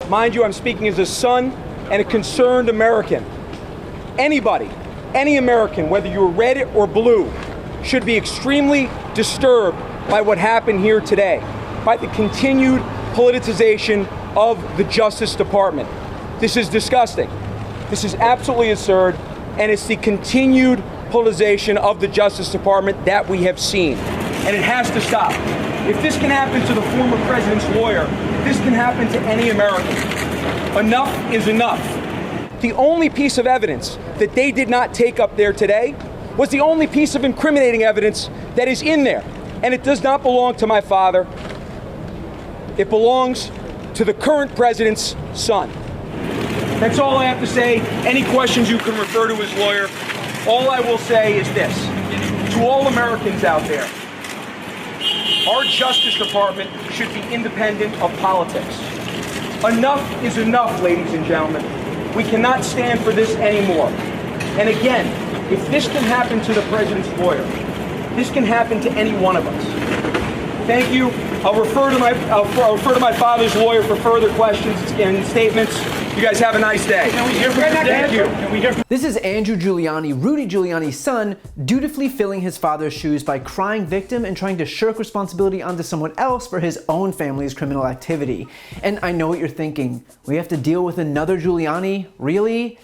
Mind you, I'm speaking as a son and a concerned American. Anybody, any American, whether you're red or blue, should be extremely disturbed by what happened here today, by the continued politicization of the Justice Department. This is disgusting. This is absolutely absurd, and it's the continued politicization of the Justice Department that we have seen, and it has to stop. If this can happen to the former president's lawyer, this can happen to any American. Enough is enough. The only piece of evidence that they did not take up there today was the only piece of incriminating evidence that is in there, and it does not belong to my father. It belongs to the current president's son. That's all I have to say. Any questions, you can refer to his lawyer. All I will say is this, to all Americans out there, our Justice Department should be independent of politics. Enough is enough, ladies and gentlemen. We cannot stand for this anymore. And again, if this can happen to the president's lawyer, this can happen to any one of us. Thank you. I'll refer to my father's lawyer for further questions and statements. You guys have a nice day. Can we hear from your dad? Thank you. Can we hear from This is Andrew Giuliani, Rudy Giuliani's son, dutifully filling his father's shoes by crying victim and trying to shirk responsibility onto someone else for his own family's criminal activity. And I know what you're thinking. We have to deal with another Giuliani? Really?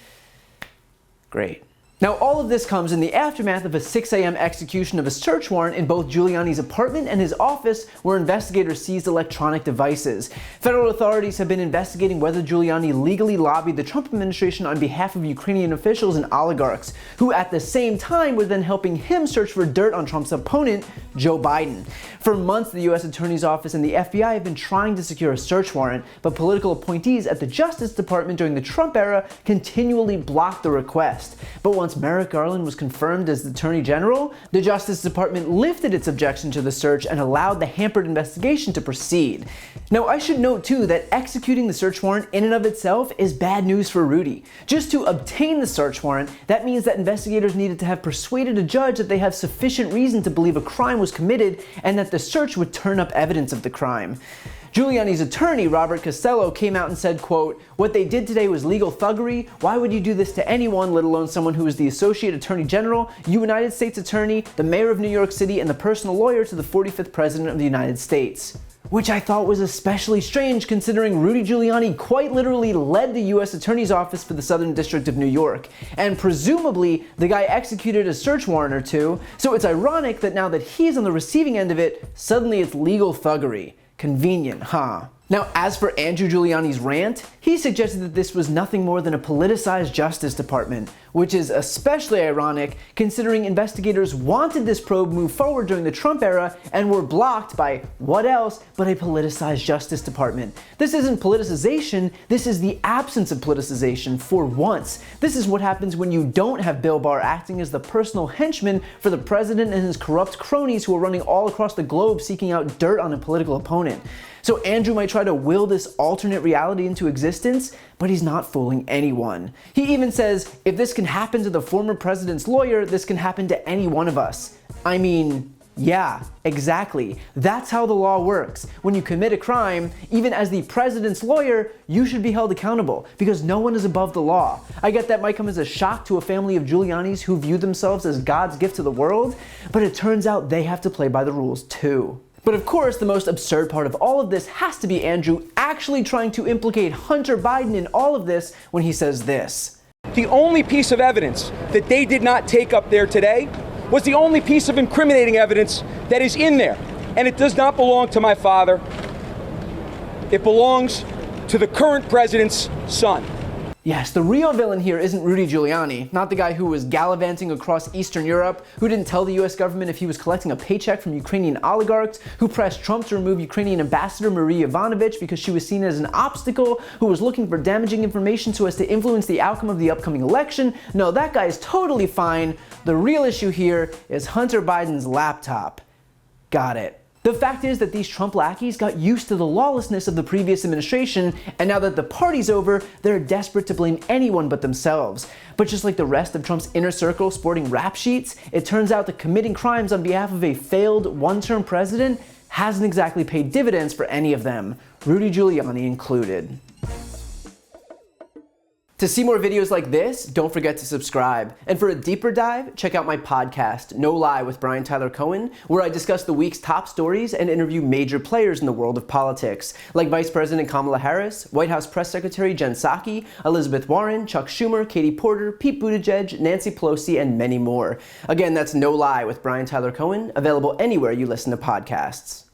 Great. Now, all of this comes in the aftermath of a 6 a.m. execution of a search warrant in both Giuliani's apartment and his office, where investigators seized electronic devices. Federal authorities have been investigating whether Giuliani legally lobbied the Trump administration on behalf of Ukrainian officials and oligarchs, who at the same time were then helping him search for dirt on Trump's opponent, Joe Biden. For months, the U.S. Attorney's Office and the FBI have been trying to secure a search warrant, but political appointees at the Justice Department during the Trump era continually blocked the request. But once Merrick Garland was confirmed as the Attorney General, the Justice Department lifted its objection to the search and allowed the hampered investigation to proceed. Now, I should note too that executing the search warrant in and of itself is bad news for Rudy. Just to obtain the search warrant, that means that investigators needed to have persuaded a judge that they have sufficient reason to believe a crime was committed and that the search would turn up evidence of the crime. Giuliani's attorney, Robert Costello, came out and said, quote, "What they did today was legal thuggery. Why would you do this to anyone, let alone someone who is the Associate Attorney General, United States Attorney, the Mayor of New York City, and the personal lawyer to the 45th President of the United States?" Which I thought was especially strange considering Rudy Giuliani quite literally led the U.S. Attorney's Office for the Southern District of New York. And presumably, the guy executed a search warrant or two, so it's ironic that now that he's on the receiving end of it, suddenly it's legal thuggery. Convenient, huh? Now, as for Andrew Giuliani's rant, he suggested that this was nothing more than a politicized Justice Department, which is especially ironic considering investigators wanted this probe move forward during the Trump era and were blocked by what else but a politicized Justice Department. This isn't politicization, this is the absence of politicization for once. This is what happens when you don't have Bill Barr acting as the personal henchman for the president and his corrupt cronies who are running all across the globe seeking out dirt on a political opponent. So Andrew might try to will this alternate reality into existence, but he's not fooling anyone. He even says, if this can happen to the former president's lawyer, this can happen to any one of us. I mean, yeah, exactly. That's how the law works. When you commit a crime, even as the president's lawyer, you should be held accountable because no one is above the law. I get that might come as a shock to a family of Giulianis who view themselves as God's gift to the world, but it turns out they have to play by the rules too. But of course, the most absurd part of all of this has to be Andrew actually trying to implicate Hunter Biden in all of this when he says this. The only piece of evidence that they did not take up there today was the only piece of incriminating evidence that is in there. And it does not belong to my father. It belongs to the current president's son. Yes, the real villain here isn't Rudy Giuliani, not the guy who was gallivanting across Eastern Europe, who didn't tell the US government if he was collecting a paycheck from Ukrainian oligarchs, who pressed Trump to remove Ukrainian ambassador Marie Yovanovitch because she was seen as an obstacle, who was looking for damaging information so as to influence the outcome of the upcoming election. No, that guy is totally fine. The real issue here is Hunter Biden's laptop. Got it. The fact is that these Trump lackeys got used to the lawlessness of the previous administration, and now that the party's over, they're desperate to blame anyone but themselves. But just like the rest of Trump's inner circle sporting rap sheets, it turns out that committing crimes on behalf of a failed one-term president hasn't exactly paid dividends for any of them, Rudy Giuliani included. To see more videos like this, don't forget to subscribe. And for a deeper dive, check out my podcast, No Lie with Brian Tyler Cohen, where I discuss the week's top stories and interview major players in the world of politics, like Vice President Kamala Harris, White House Press Secretary Jen Psaki, Elizabeth Warren, Chuck Schumer, Katie Porter, Pete Buttigieg, Nancy Pelosi, and many more. Again, that's No Lie with Brian Tyler Cohen, available anywhere you listen to podcasts.